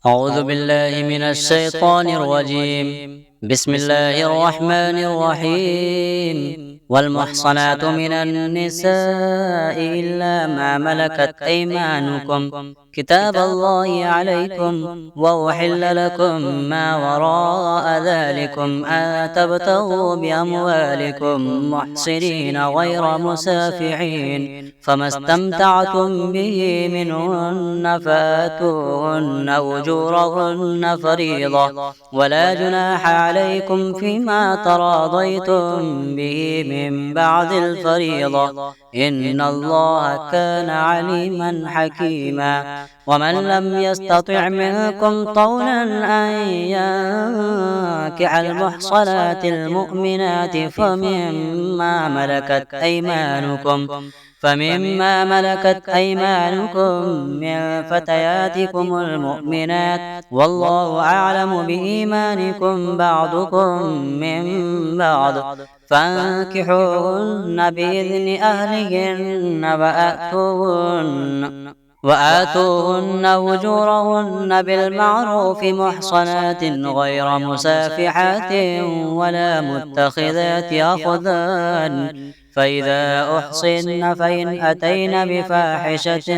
أعوذ بالله من الشيطان الرجيم. بسم الله الرحمن الرحيم. والمحصنات من النساء إلا ما ملكت أيمانكم كتاب الله عليكم، وأحل لكم ما وراء ذلكم أن تبتغوا بأموالكم محصنين غير مسافحين، فما استمتعتم به منهن فآتوهن أجورهن فريضة، ولا جناح عليكم فيما تراضيتم به من بعد الفريضة، إن الله كان عليما حكيما. ومن لم يستطع منكم طولا أن ينكح المحصنات المؤمنات فمما ملكت أيمانكم من فتياتكم المؤمنات، والله أعلم بإيمانكم بعضكم من بعض، فانكحوهن بإذن أهلهن وآتوهن أجورهن بالمعروف محصنات غير مسافحات ولا متخذات أخدان، فإذا أحصن فإن أتين بفاحشة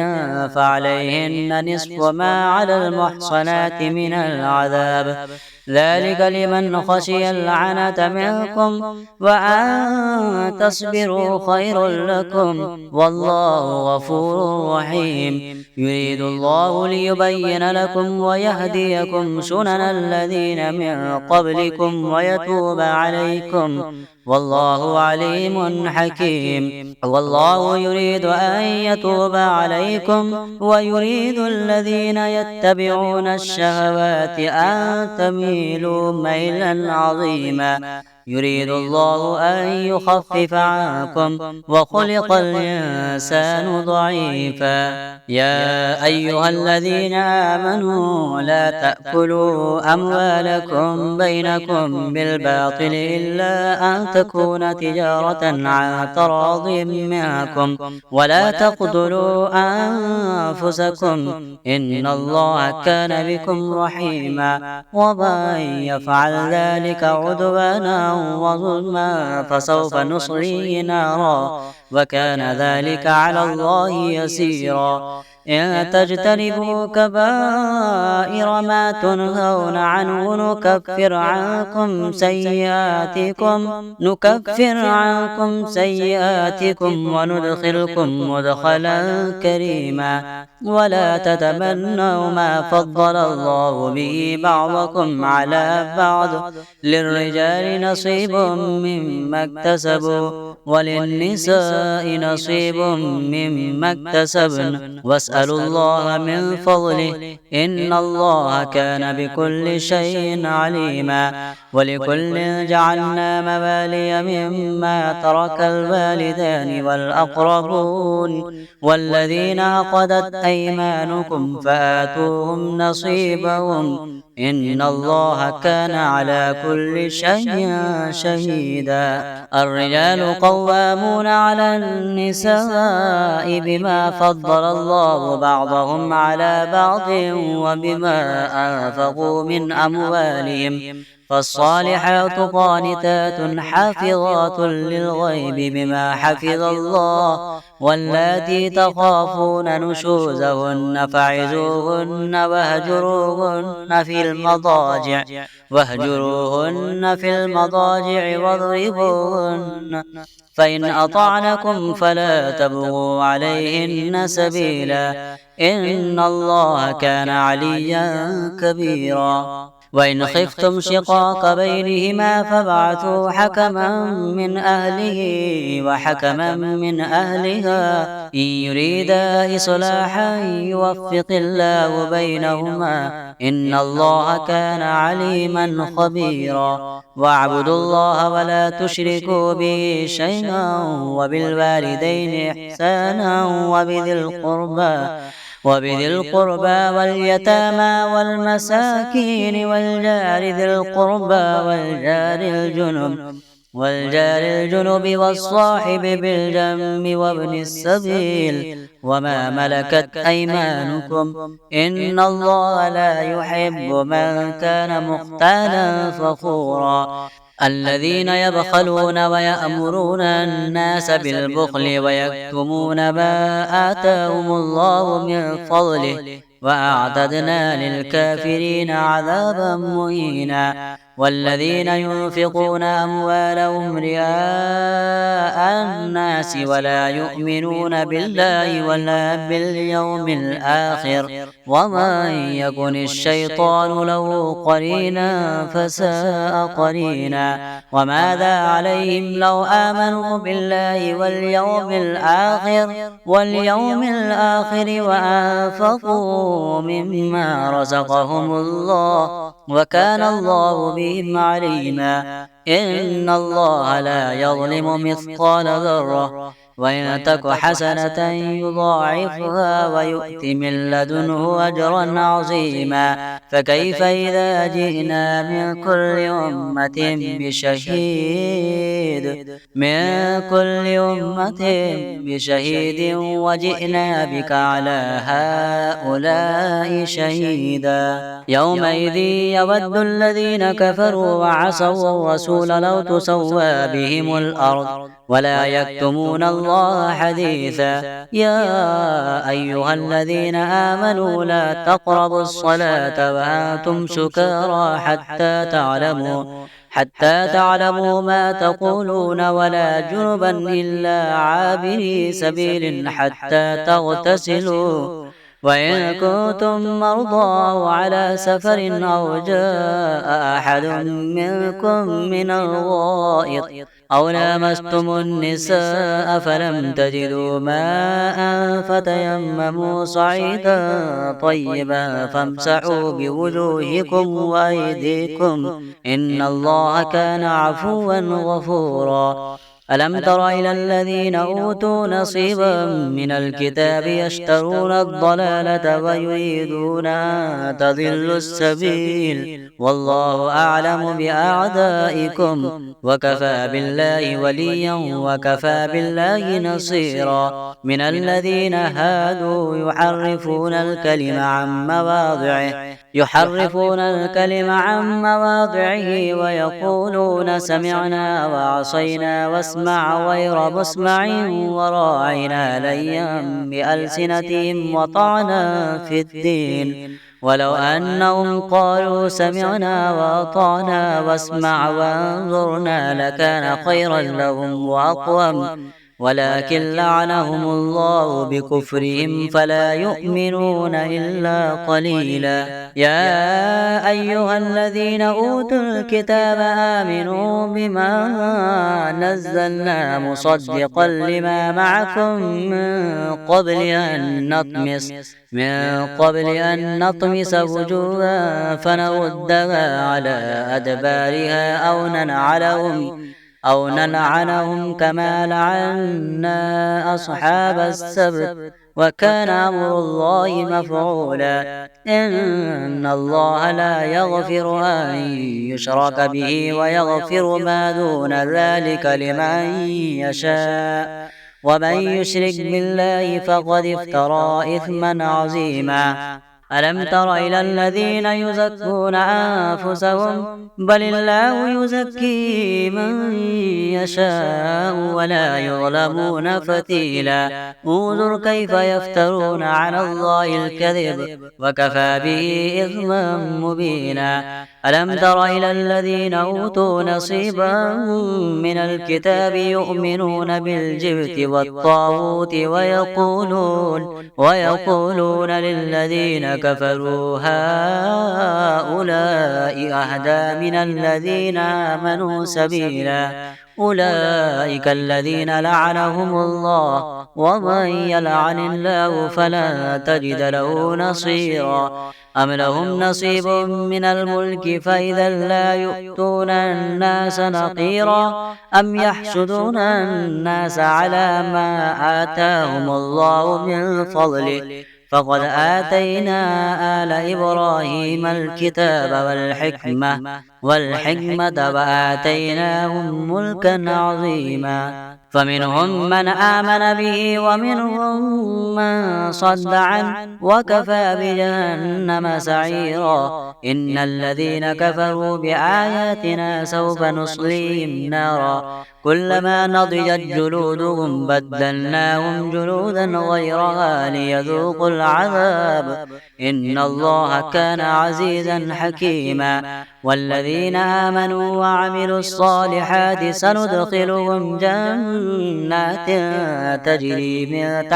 فعليهن نصف ما على المحصنات من العذاب، ذلك لمن خشي العنة منكم، وأن تصبروا خير لكم، والله غفور رحيم. يريد الله ليبين لكم ويهديكم سنن الذين من قبلكم ويتوب عليكم، والله عليم حكيم. والله يريد أن يتوب عليكم، ويريد الذين يتبعون الشهوات أن تميلوا ميلا عظيما. يريد الله أن يخفف عنكم، وخلق الإنسان ضعيفا. يا أيها الذين آمنوا لا تأكلوا أموالكم بينكم بالباطل إلا أن تكون تجارة عن تراض منكم، ولا تقتلوا أنفسكم، إن الله كان بكم رحيما. ومن يفعل ذلك عدوانا وظلما فسوف نصليه نارا، وكان ذلك على الله يسيرا. إن تجتنبوا كبائر ما تنهون عنه نكفر عنكم سيئاتكم وندخلكم مدخلا كريما. ولا تتمنوا ما فضل الله به بعضكم على بعض، للرجال نصيب مما اكتسبوا وللنساء نصيب مما اكتسبن، واسألوا الله من فضله، إن الله كان بكل شيء عليما. ولكل جعلنا موالي مما ترك الوالدان والأقربون والذين عقدت أيمانكم فآتوهم نصيبهم، إن الله كان على كل شيء شهيدا. الرجال قوامون على النساء بما فضل الله بعضهم على بعض وبما أنفقوا من أموالهم، فالصالحات قانتات حافظات للغيب بما حفظ الله، واللاتي تخافون نشوزهن فعظوهن واهجروهن في المضاجع واضربوهن، فإن أطعنكم فلا تبغوا عليهن سبيلا، إن الله كان عليا كبيرا. وإن خفتم شقاق بينهما فابعثوا حكما من أهله وحكما من أهلها، إن يريدا إصلاحا يوفق الله بينهما، إن الله كان عليما خبيرا. واعبدوا الله ولا تشركوا به شيئا، وبالوالدين إحسانا وبذي القربى واليتامى والمساكين والجار ذي القربى والجار الجنب والصاحب بالجنب وابن السبيل وما ملكت أيمانكم إن الله لا يحب من كان مختالا فخورا. الذين يبخلون ويأمرون الناس بالبخل ويكتمون ما آتاهم الله من فضله وأعتدنا للكافرين عذابا مهينا. والذين ينفقون أموالهم رئاء الناس ولا يؤمنون بالله ولا باليوم الآخر ومن يكن الشيطان له قرينا فساء قرينا. وماذا عليهم لو آمنوا بالله واليوم الآخر وأنفقوا مما رزقهم الله وكان الله بهم عليما. إن الله لا يظلم مثقال ذرة وإن تك حسنة يضاعفها ويؤت من لدنه أجرا عظيما. فكيف إذا جئنا من كل أمة بشهيد وجئنا بك على هؤلاء شهيدا. يومئذ يود الذين كفروا وعصوا الرسول لو تسوى بهم الأرض ولا يكتمون الله حديثا. يا أيها الذين آمنوا لا تقربوا الصلاة وأنتم سكارى حتى تعلموا ما تقولون ولا جنبا إلا عابري سبيل حتى تغتسلوا وإن كنتم مرضى أو على سفر أو جاء أحد منكم من الغائط أو لامستم النساء فلم تجدوا ماء فتيمموا صعيدا طيبا فامسحوا بوجوهكم وأيديكم إن الله كان عفوا غفورا. ألم تر إلى الذين أوتوا نصيبا من الكتاب يشترون الضلالة ويريدون أن تضلوا السبيل والله أعلم بأعدائكم وكفى بالله وليا وكفى بالله نصيرا. من الذين هادوا يحرفون الكلم عن مواضعه ويقولون سمعنا وعصينا واسمع غير مسمع وراعنا ليا بألسنتهم وطعنا في الدين ولو أنهم قالوا سمعنا وأطعنا واسمع وانظرنا لكان خيرا لهم وأقوم ولكن لعنهم الله بكفرهم فلا يؤمنون إلا قليلا. يا أيها الذين أوتوا الكتاب آمنوا بما نزلنا مصدقا لما معكم من قبل أن نطمس وجوها فنردها على أدبارها أو نلعنهم كما لعنا أصحاب السبت وكان أمر الله مفعولا. إن الله لا يغفر أن يشرك به ويغفر ما دون ذلك لمن يشاء ومن يشرك بالله فقد افترى إثما عظيما. ألم تر إلى الذين يزكون أنفسهم بل الله يزكي من يشاء ولا يظلمون فتيلا. انظر كيف يفترون على الله الكذب وكفى به إثما مبينا. ألم تر إلى الذين أوتوا نصيبا من الكتاب يؤمنون بالجبت والطاغوت ويقولون للذين كفروا هؤلاء أهدى من الذين آمنوا سبيلا. أولئك الذين لعنهم الله ومن يلعن الله فلا تجد له نصيرا. أم لهم نصيب من الملك فإذا لا يؤتون الناس نقيرا أم يحسدون الناس على ما آتاهم الله من فضله فقد آتينا آل إبراهيم الكتاب والحكمة وآتيناهم ملكا عظيما. فمنهم من آمن به ومنهم من صد عنه وكفى بجهنم سعيرا. إن الذين كفروا بآياتنا سوف نصليهم نارا كلما نضجت جلودهم بدلناهم جلودا غيرها ليذوقوا العذاب إن الله كان عزيزا حكيما. والذين آمنوا وعملوا الصالحات سندخلهم جنات تجري من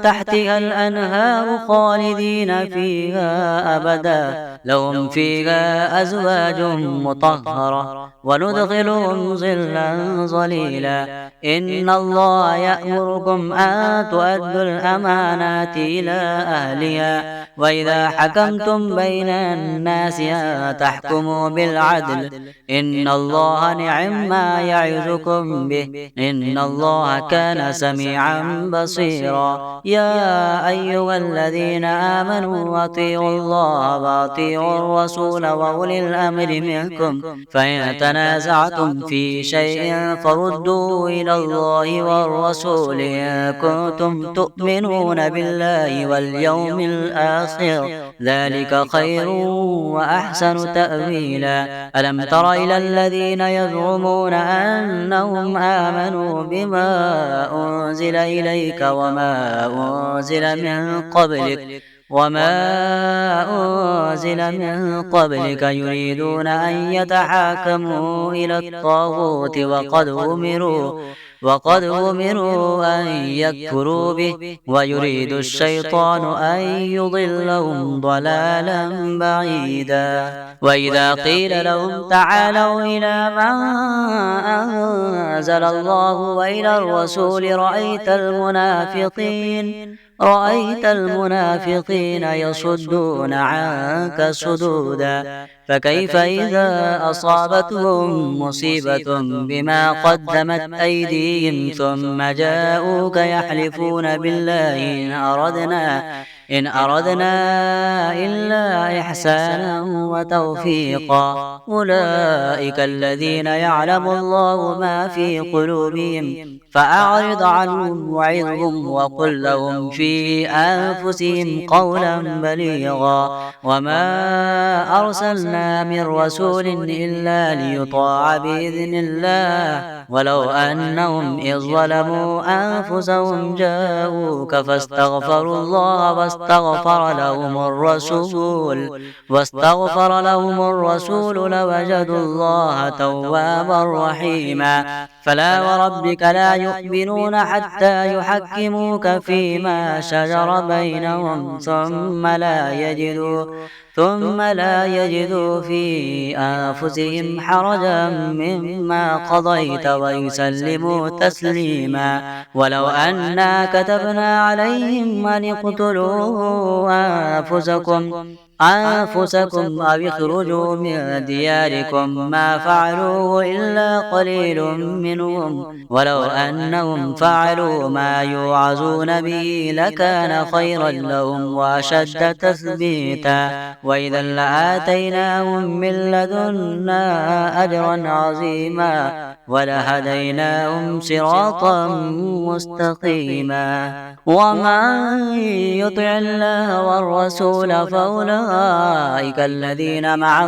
تحتها الأنهار خالدين فيها أبدا لهم فيها أزواج مطهرة وندخلهم ظلا ظليلا. إن الله يأمركم أن تؤدوا الأمانات إلى أهلها وإذا حكمتم بين الناس أن تحكموا بالعدل إن الله نعم ما يعظكم به إن الله كان سميعا بصيرا. يا أيها الذين آمنوا أطيعوا الله وأطيعوا الرسول وأولي الأمر منكم فإن تنازعتم في شيء فردوه إلى الله والرسول إن كنتم تؤمنون بالله واليوم الآخر ذلك خير وأحسن تأويلا. ألم تر إلى الذين يزعمون أنهم آمنوا بما أنزل إليك وما أنزل من قبلك يريدون أن يتحاكموا إلى الطاغوت وقد أمروا أن يكفروا به ويريد الشيطان أن يضلهم ضلالا بعيدا. وإذا قيل لهم تعالوا إلى ما أنزل الله وإلى الرسول رأيت المنافقين يصدون عنك صدودا. فكيف إذا أصابتهم مصيبة بما قدمت أيديهم ثم جاءوك يحلفون بالله إن أردنا إلا إحسانا وتوفيقا أولئك الذين يعلم الله ما في قلوبهم فأعرض عنهم وعظهم وقل لهم في أنفسهم قولا بليغا. وما أرسلنا من رسول إلا ليطاع بإذن الله ولو أنهم إذ ظلموا أنفسهم جاءوك فاستغفروا الله واستغفر لهم الرسول لوجدوا الله توابا رحيما. فلا وربك لا يؤمنون حتى يحكموك فيما شجر بينهم ثم لا يجدوا في أنفسهم حرجا مما قضيت ويسلموا تسليما. ولو أنا كتبنا عليهم أن اقتلوا أنفسكم أو اخرجوا من دياركم ما فعلوه إلا قليل منهم ولو أنهم فعلوا ما يوعظون به لكان خيرا لهم وأشد تثبيتا وإذا لآتيناهم من لدنا أجرا عظيما ولهديناهم صراطا مستقيما. ومن يطع الله والرسول فأولئك الذين مع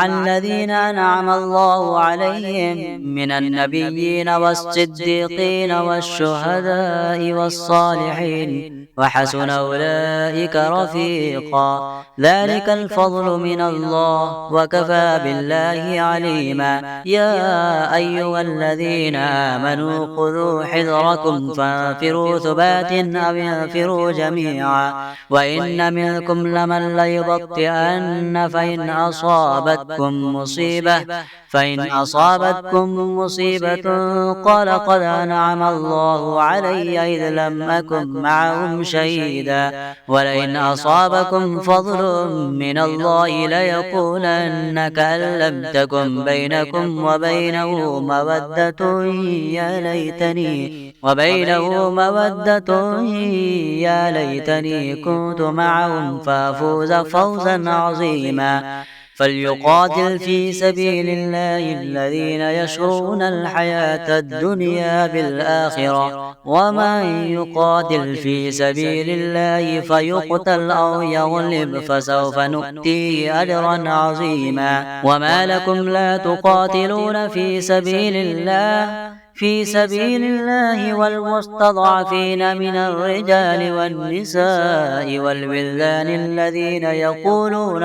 الذين أنعم الله عليهم من النبيين والصديقين والشهداء والصالحين وحسن أولئك رفيقا. ذلك الفضل من الله وكفى بالله عليما. يا أيها الذين آمنوا خذوا حذركم فانفروا ثبات أو انفروا جميعا وإن منكم لمن ليبطئن فإن أصابتكم مصيبة قال قد أنعم الله علي إذ لم أكن معهم شهيدا ولئن أصابكم فضل من الله ليقولن كأن لم تكن بينكم وبينه مودة وبينه مودة يا ليتني كنت معهم فأفوز فوزا عظيما. فليقاتل في سبيل الله الذين يشرون الحياة الدنيا بالآخرة، ومن يقاتل في سبيل الله فيقتل أو يغلب فسوف نؤتيه أجرا عظيما. وما لكم لا تقاتلون في سبيل الله والمستضعفين من الرجال والنساء والولدان الذين يقولون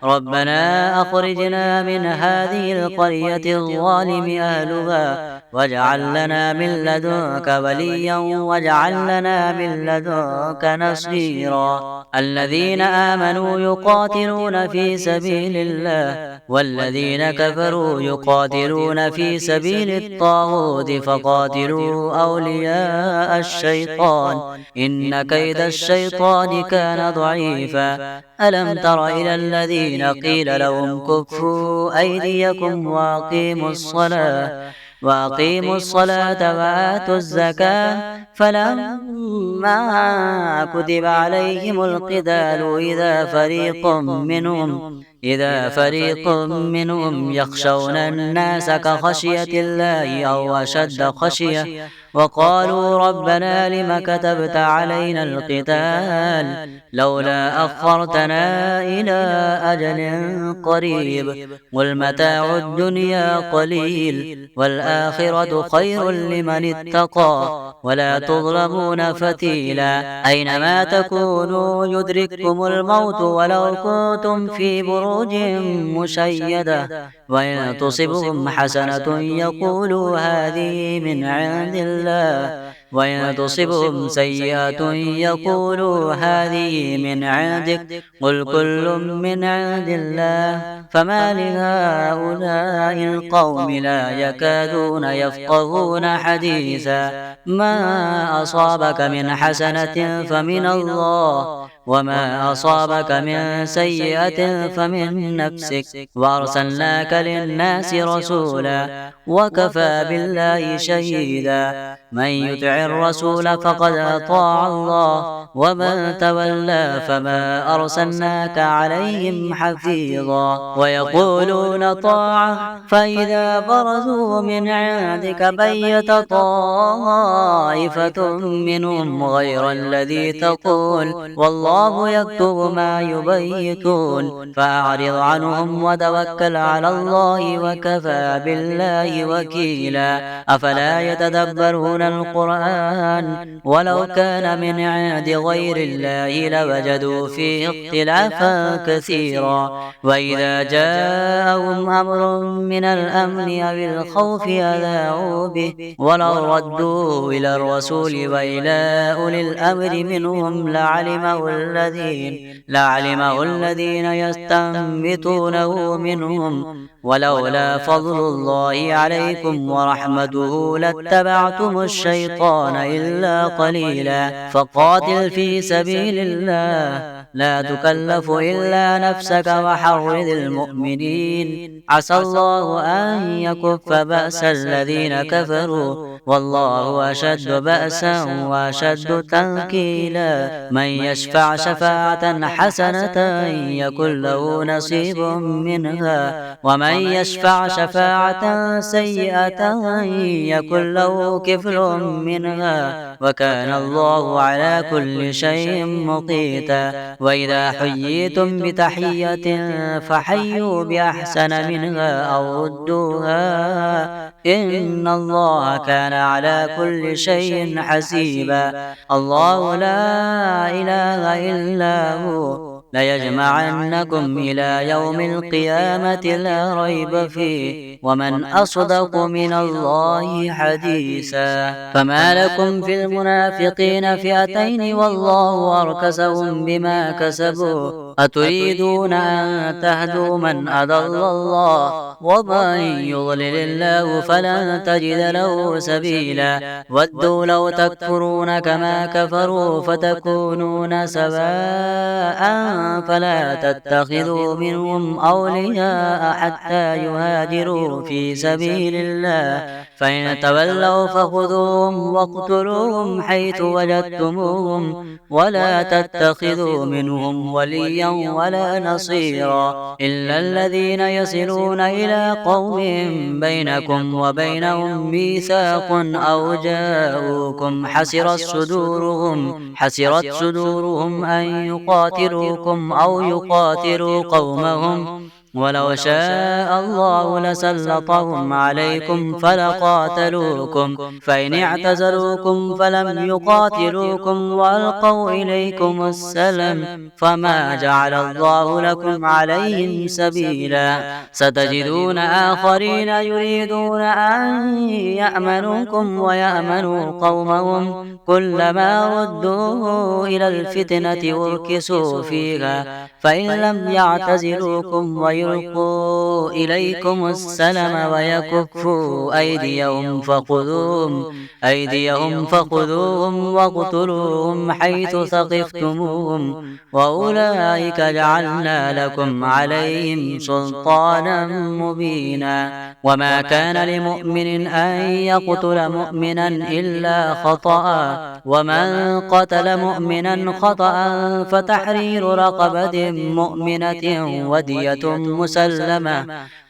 ربنا أخرجنا من هذه القرية الظالم أهلها واجعل لنا من لدنك وليا واجعل لنا من لدنك نصيرا. الذين آمنوا يقاتلون في سبيل الله والذين كفروا يقاتلون في سبيل الطاغوت فقاتلوا أولياء الشيطان إن كيد الشيطان كان ضعيفا. ألم تر إلى الذين قيل لهم كفوا أيديكم وأقيموا الصلاة وآتوا الزكاة فلما كتب عليهم القتال إذا فريق منهم يخشون الناس كخشية الله أو أشد خشية وقالوا ربنا لم كتبت علينا القتال لولا أخرتنا إلى أجل قريب قل متاع الدنيا قليل والآخرة خير لمن اتقى ولا تظلمون فتيلا. أينما تكونوا يدرككم الموت ولو كنتم في بروج مشيدة وإن تصبهم حسنة يقولوا هذه من عند الله وإن تصبهم سيئة يقولوا هذه من عندك قل كل من عند الله فما لهؤلاء القوم لا يكادون يفقهون حديثا. ما أصابك من حسنة فمن الله وما أصابك من سيئة فمن نفسك وأرسلناك للناس رسولا وكفى بالله شهيدا. من يطع الرسول فقد أطاع الله ومن تولى فما أرسلناك عليهم حفيظا. ويقولون طاعة فإذا برزوا من عندك بيت طائفة منهم غير الذي تقول والله يكتب ما يبيتون فأعرض عنهم وتوكل على الله وكفى بالله وكيلا. أفلا يتدبرون القرآن ولو كان من عند غير الله لوجدوا فيه اختلافا كثيرا. وإذا جاءهم أمر من الأمن أو الخوف أذاعوا به ولو ردوه إلى الرسول وإلى أولي الأمر منهم لعلمه الذين يستنبطونه منهم ولولا فضل الله عليكم ورحمته لاتبعتم الشيطان إلا قليلا. فقاتل في سبيل الله لا تكلف إلا نفسك وحرض المؤمنين عسى الله أن يكف بأس الذين كفروا والله أشد بأسا وأشد تنكيلا. من يشفع شفاعة حسنة يكن له نصيب منها ومن يشفع شفاعة سيئة يكن له كفل منها وكان الله على كل شيء مقيتا. وإذا حييتم بتحية فحيوا بأحسن منها أو ردوها إن الله كان على كل شيء حسيبا. الله لا إله إلا هو ليجمعنكم إلى يوم القيامة لا ريب فيه ومن أصدق من الله حديثا. فما لكم في المنافقين فئتين والله أركسهم بما كسبوا أتريدون أن تهدوا من أضل الله ومن يضلل الله فلن تجد له سبيلا ودوا لو تكفرون كما كفروا فتكونون سواء فلا تتخذوا منهم أولياء حتى يهاجروا في سبيل الله فإن تولوا فخذوهم واقتلوهم حيث وجدتموهم ولا تتخذوا منهم وليا ولا نصيرا إلا الذين يصلون إلى قوم بينكم وبينهم ميثاق أو جاءوكم حسرت صدورهم أن يقاتلوكم أو يقاتلوا قومهم ولو شاء الله لسلطهم عليكم فلقاتلوكم فإن اعتزلوكم فلم يقاتلوكم وألقوا إليكم السلم فما جعل الله لكم عليهم سبيلا ستجدون آخرين يريدون أن يأمنوكم ويأمنوا قومهم كلما ردوا إلى الفتنة أركسوا فيها فإن لم يعتزلوكم ويلقوا إليكم السلم ويكفوا أيديهم فخذوهم واقتلوهم حيث ثقفتموهم وأولئك جعلنا لكم عليهم سلطانا مبينا وما كان لمؤمن أن يقتل مؤمنا إلا خطأ ومن قتل مؤمنا خطأ فتحرير رقبة مؤمنة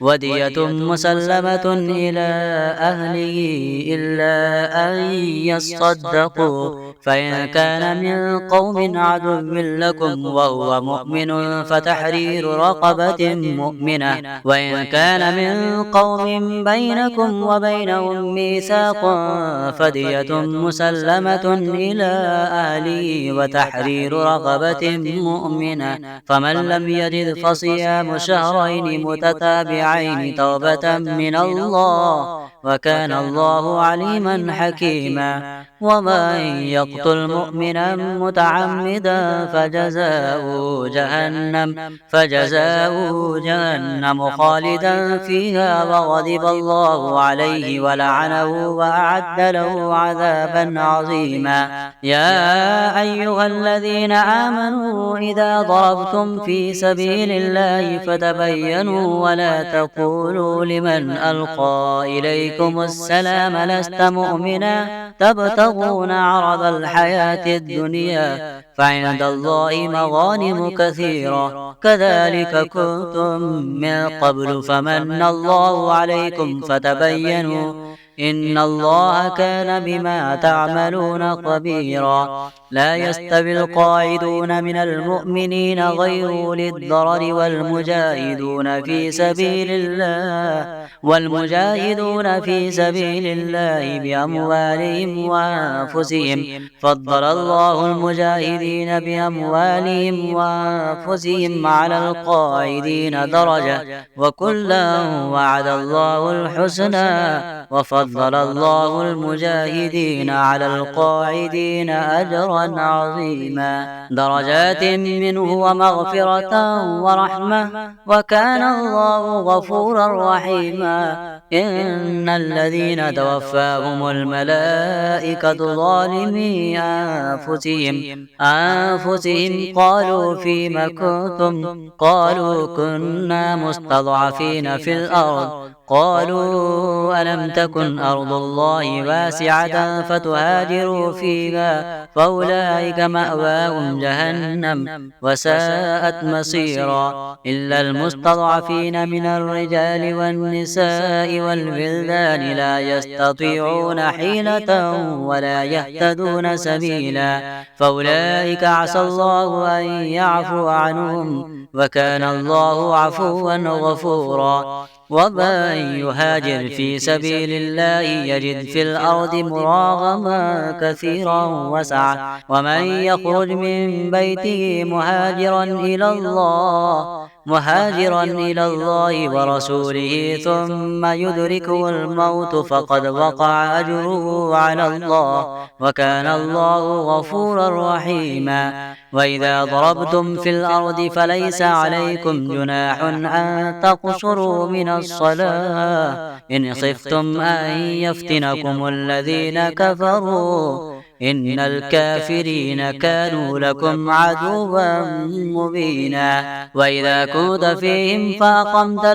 ودية مسلمة إلى أهله إلا أن يصدقوا فإن كان من قوم عدو لكم وهو مؤمن فتحرير رقبة مؤمنة وإن كان من قوم بينكم وبينهم ميثاق فدية مسلمة إلى أهله وتحرير رقبة مؤمنة فمن لم يجد فصيام شهرين متتابعين توبة من الله وكان الله عليما حكيما ومن يقتل مؤمنا متعمدا فجزاؤه جهنم خالدا فيها وغضب الله عليه ولعنه وأعد له عذابا عظيما يا أيها الذين آمنوا إذا ضربتم في سبيل الله فتبينوا ولا تقولوا لمن ألقى إليكم السلام لست مؤمنا تبتغون عرض الحياة الدنيا فعند الله مغانم كثيرة كذلك كنتم من قبل فمن الله عليكم فتبينوا إن الله كان بما تعملون خبيرا لا يستوي القاعدون من المؤمنين غير أولي الضرر والمجاهدون في سبيل الله بأموالهم وأنفسهم فضل الله المجاهدين بأموالهم وأنفسهم على القاعدين درجة وكلا وعد الله الحسنى وفضل الله المجاهدين على القاعدين أجرا عظيما درجات منه ومغفرة ورحمة وكان الله غفورا رحيما إن الذين توفاهم الملائكة ظالمي أنفسهم قالوا فيم كنتم قالوا كنا مستضعفين في الأرض قالوا ألم تكن أرض الله واسعة فتهاجروا فيها فأولئك مأواهم جهنم وساءت مصيرا إلا المستضعفين من الرجال والنساء والولدان لا يستطيعون حيلة ولا يهتدون سبيلا فأولئك عسى الله أن يعفو عنهم وكان الله عفوا غفورا ومن يهاجر في سبيل الله يجد في الأرض مراغما كثيرا وسعة ومن يخرج من بيته مهاجرا إلى الله مهاجرا إلى الله ورسوله ثم يدركه الموت فقد وقع أجره على الله، وكان الله غفورا رحيما. وإذا ضربتم في الأرض فليس عليكم جناح أن تقصروا من الصلاة إن خفتم أن يفتنكم الذين كفروا إن الكافرين كانوا لكم عدوا مبينا. وإذا كنت فيهم فأقمت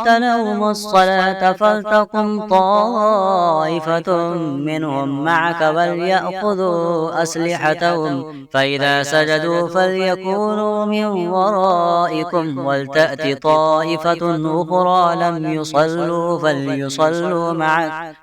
لهم الصلاة فلتقم طائفة منهم معك وليأخذوا أسلحتهم، فإذا سجدوا فليكونوا من ورائكم ولتأت طائفة أخرى لم يصلوا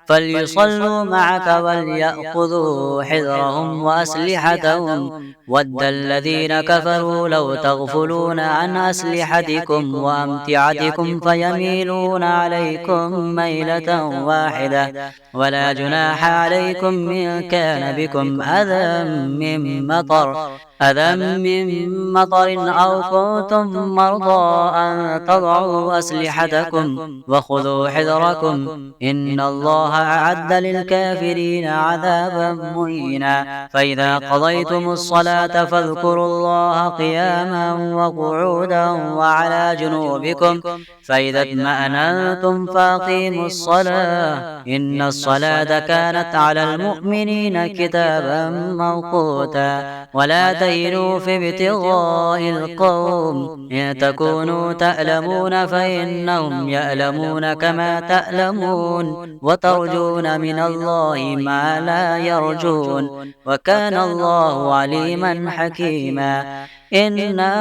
فليصلوا معك وليأخذوا حذرهم وأسلحتهم. ود الذين كفروا لو تغفلون عن أسلحتكم وأمتعتكم فيميلون عليكم ميلة واحدة، ولا جناح عليكم إن كان بكم أذى من مطر أو كنتم مرضى أن تضعوا أسلحتكم وخذوا حذركم إن الله أعد للكافرين عذابا مهينا. فإذا قضيتم الصلاة فاذكروا الله قياما وقعودا وعلى جنوبكم، فإذا اطمأننتم فأقيموا الصلاة إن الصلاة كانت على المؤمنين كتابا موقوتا. ولا تهنوا في ابتغاء القوم إن تكونوا تألمون فإنهم يألمون كما تألمون وترجون من الله ما لا يرجون، وكان الله عليما حكيما. إنا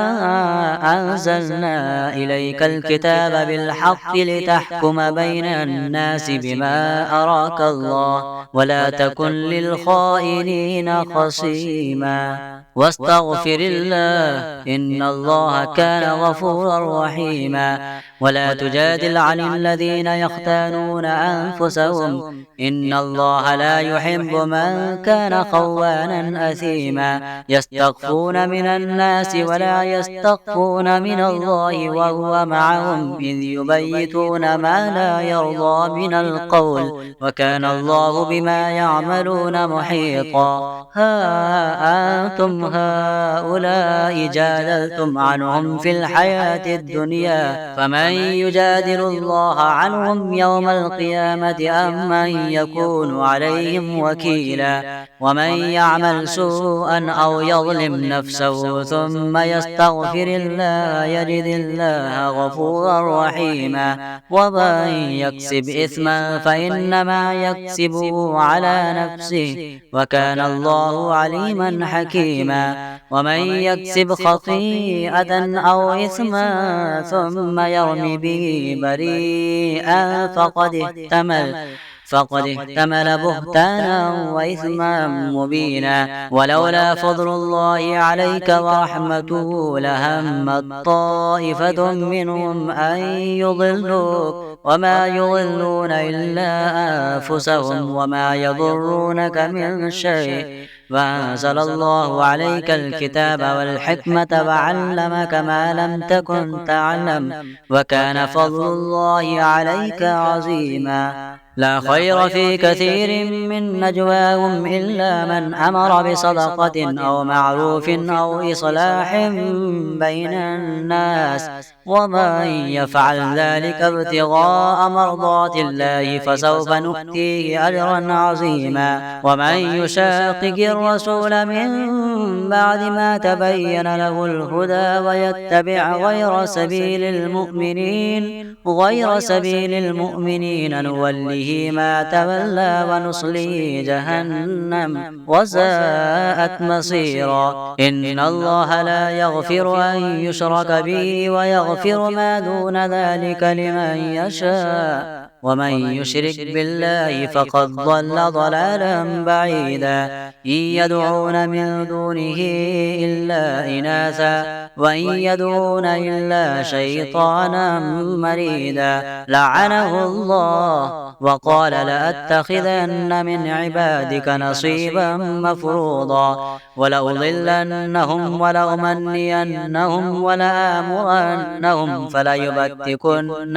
أنزلنا إليك الكتاب بالحق لتحكم بين الناس بما أراك الله ولا تكن للخائنين خصيما، واستغفر الله إن الله كان غفورا رحيما. ولا تجادل عن الذين يختانون أنفسهم إن الله لا يحب من كان خوانا أثيما، يستخفون من الناس ولا يستخفون من الله وهو معهم إذ يبيتون ما لا يرضى من القول، وكان الله بما يعملون محيطا. ها أنتم هؤلاء جادلتم عنهم في الحياة الدنيا، فمن يجادل الله عنهم يوم القيامة أم من يكون عليهم وكيلا؟ ومن يعمل سوءا أو يظلم نفسه ثم يستغفر الله يجد الله غفورا رحيما. ومن يكسب إثما فإنما يكسبه على نفسه وكان الله عليما حكيما. ومن يكسب خطيئة أو إثما ثم يرم به بريئا فقد احتمل بهتانا وإثما مبينا. ولولا فضل الله عليك ورحمته لهمت طائفة منهم أن يضلوك وما يضلون إلا أنفسهم وما يضرونك من شيء، وأنزل الله عليك الكتاب والحكمة وعلمك ما لم تكن تعلم وكان فضل الله عليك عظيما. لا خير في كثير من نجواهم إلا من أمر بصدقة أو معروف أو إصلاح بين الناس، ومن يفعل ذلك ابتغاء مرضات الله فسوف نؤتيه أجرا عظيما. ومن يشاقق الرسول من بعد ما تبين له الهدى ويتبع غير سبيل المؤمنين نوله ما تولى ونصليه جهنم وساءت مصيرا. إن الله لا يغفر أن يشرك به ويغفر ما دون ذلك لمن يشاء ومن يشرك بالله فقد ضل ضلالا بعيدا إن يدعون من دونه إلا إناثا وإن يدعون إلا شيطانا مريدا لعنه الله وقال لأتخذن من عبادك نصيبا مفروضا ولأضلنهم ولأمنينهم ولآمرنهم فليبتكن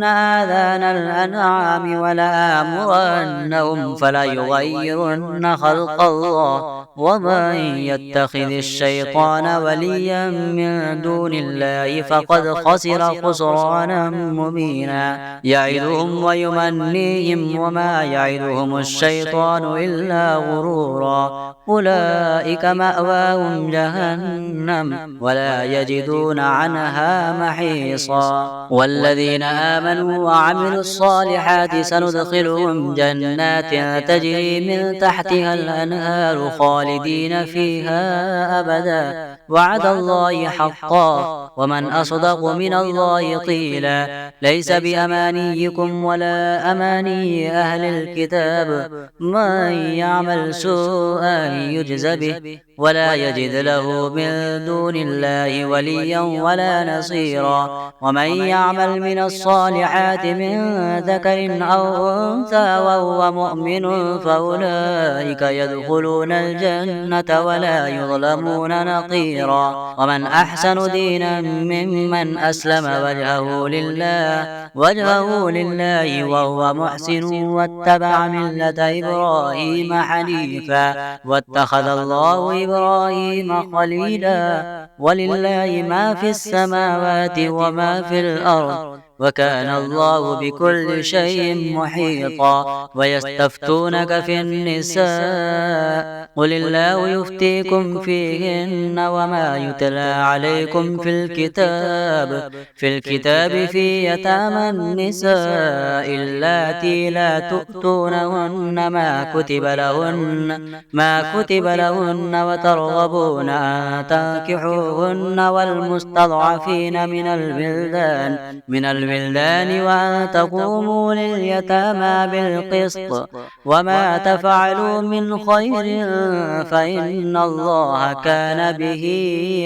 آذان الأنعام ولآمرنهم فليغيرن خلق الله ومن يتخذ الشيطان وليا من دون الله فقد خسر خسرانا مبينا يعدهم ويمنيهم وما يعدهم الشيطان إلا غرورا أولئك مأواهم جهنم ولا يجدون عنها محيصا والذين آمنوا وعملوا الصالحات سندخلهم جنات تجري من تحتها الأنهار خالدين فيها أبدا وعد الله حقا ومن أصدق من الله قيلا ليس بأمانيكم ولا أماني أهل الكتاب من يعمل سوءا يجز به ولا يجد له من دون الله وليا ولا نصيرا ومن يعمل من الصالحات من ذكر أو أنثى وهو مؤمن فأولئك يدخلون الجنة ولا يظلمون نقيرا ومن أحسن دينا ممن أسلم وجهه لله وهو محسن واتبع ملة إبراهيم حنيفا واتخذ الله إبراهيم خليلا ولله ما في السماوات وما في الأرض وكان الله بكل شيء محيطا ويستفتونك في النساء قل الله يفتيكم فيهن وما يتلى عليكم في الكتاب في يتامى النساء اللاتي لا تؤتونهن ما كتب لهن وترغبون أن تنكحوهن والمستضعفين من الولدان وأن تقوموا لليتامى بالقسط وما تفعلوا من خير فإن الله كان به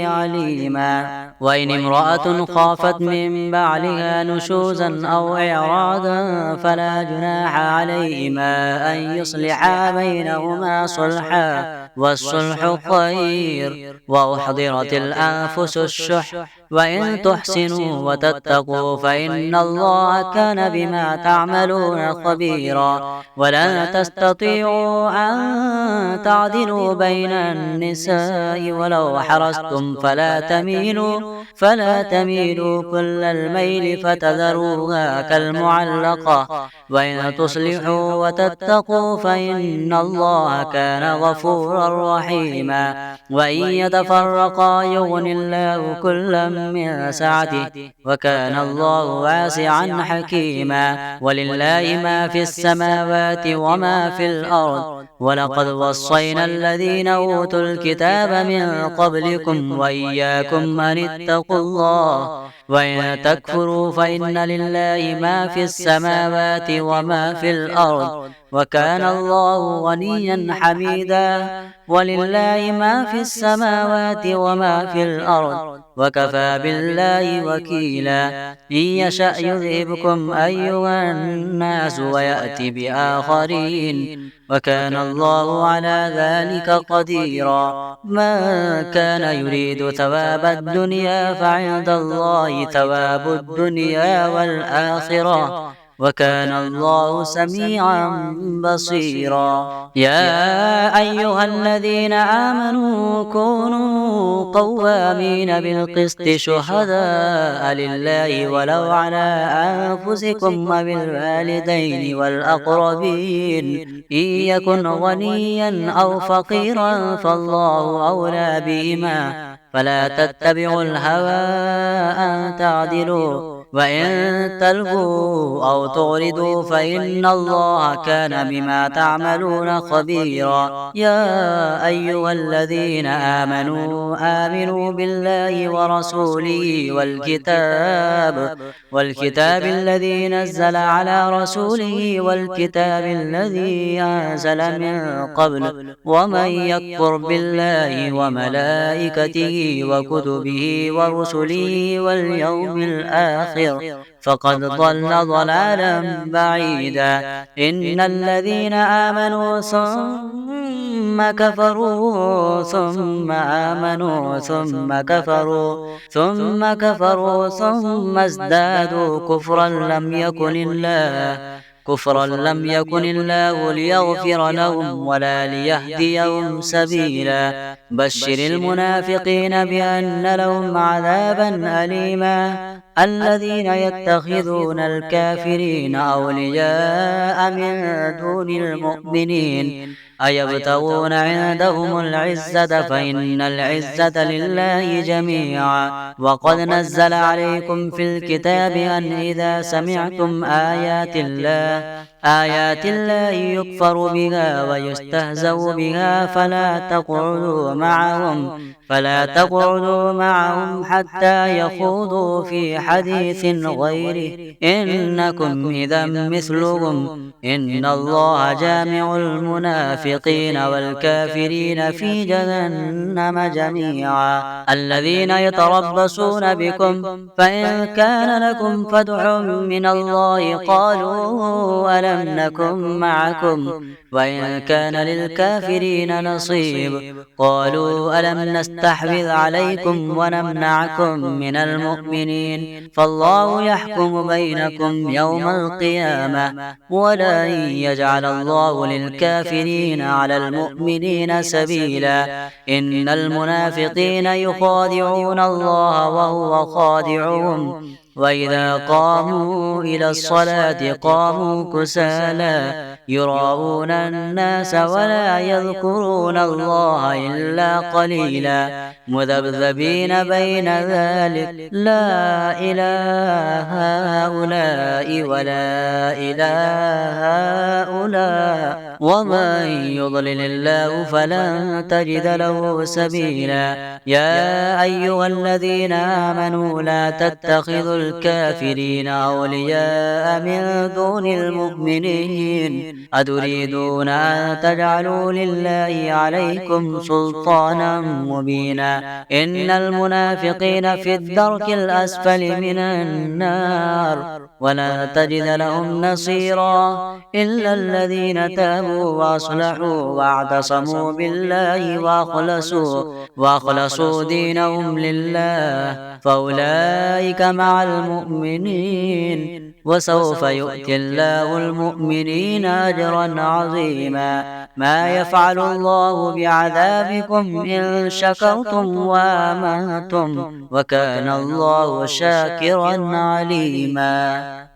عليما وإن امرأة خافت من بعلها نشوزا أو إعراضا فلا جناح عليهما أن يصلحا بينهما صلحا والصلح خير وأحضرت الأنفس الشح وإن تحسنوا وتتقوا فإن الله كان بما تعملون خبيرا ولن تستطيعوا أن تعدلوا بين النساء ولو حرصتم فلا تميلوا كل الميل فتذروها كالمعلقة وإن تصلحوا وتتقوا فإن الله كان غفورا رحيما وإن يتفرقا يغن الله كلا من سعته وكان الله واسعا حكيما ولله ما في السماوات وما في الأرض ولقد وصينا الذين أوتوا الكتاب من قبلكم وإياكم أن اتقوا الله وإن تكفروا فإن لله ما في السماوات وما في الأرض وكان الله غنيا حميدا ولله ما في السماوات وما في الأرض وكفى بالله وكيلا إن يشأ يذهبكم أيها الناس ويأتي بآخرين وكان الله على ذلك قديرا من كان يريد ثواب الدنيا فعند الله ثواب الدنيا والآخرة وكان الله سميعا بصيرا يا أيها الذين آمنوا كونوا قوامين بالقسط شهداء لله ولو على أنفسكم وبالوالدين والأقربين إن يكن غنيا أو فقيرا فالله أولى بهما فلا تتبعوا الهوى أن تعدلوا وإن تلقوا أو تعرضوا فإن الله كان بما تعملون خبيرا. يا أيها الذين آمنوا بالله ورسوله والكتاب الذي نزل على رسوله والكتاب الذي أنزل من قبل، ومن يكفر بالله وملائكته وكتبه ورسله واليوم الآخر فقد ضل ضلالا بعيدا. إن الذين آمنوا ثم كفروا ثم آمنوا ثم كفروا ثم ازدادوا كفرا لم يكن الله ليغفر لهم ولا ليهديهم سبيلا. بشر المنافقين بأن لهم عذابا أليما. الذين يتخذون الكافرين أولياء من دون المؤمنين أيبتغون عندهم العزة فإن العزة لله جميعا. وقد نزل عليكم في الكتاب أن إذا سمعتم آيات الله يكفر بها ويستهزأ بها فلا تقعدوا معهم حتى يخوضوا في حديث غيره إنكم إذا مثلهم. إن الله جامع المنافقين والكافرين في جهنم جميعا. الذين يتربصون بكم فإن كان لكم فتح من الله قالوا ألم نكن معكم، وإن كان للكافرين نصيب قالوا ألم نستحوذ عليكم ونمنعكم من المؤمنين. فالله يحكم بينكم يوم القيامة ولن يجعل الله للكافرين على المؤمنين سبيلا. إن المنافقين يخادعون الله وهو خادعهم وإذا قاموا إلى الصلاة قاموا كسالى يراءون الناس ولا يذكرون الله إلا قليلا مذبذبين بين ذلك لا إله هؤلاء ولا إله هؤلاء ومن يضلل الله فلن تجد له سبيلا. يا أيها الذين آمنوا لا تتخذوا الكافرين أولياء من دون المؤمنين أتريدون أن تجعلوا لله عليكم سلطانا مبينا. إن المنافقين في الدرك الأسفل من النار ولا تجد لهم نصيرا إلا الذين تابوا وأصلحوا واعتصموا بالله وأخلصوا دينهم لله فأولئك مع المؤمنين وسوف يؤتي الله المؤمنين أجرا عظيما. ما يفعل الله بعذابكم إن شكرتم وآمنتم وكان الله شاكرا عليما.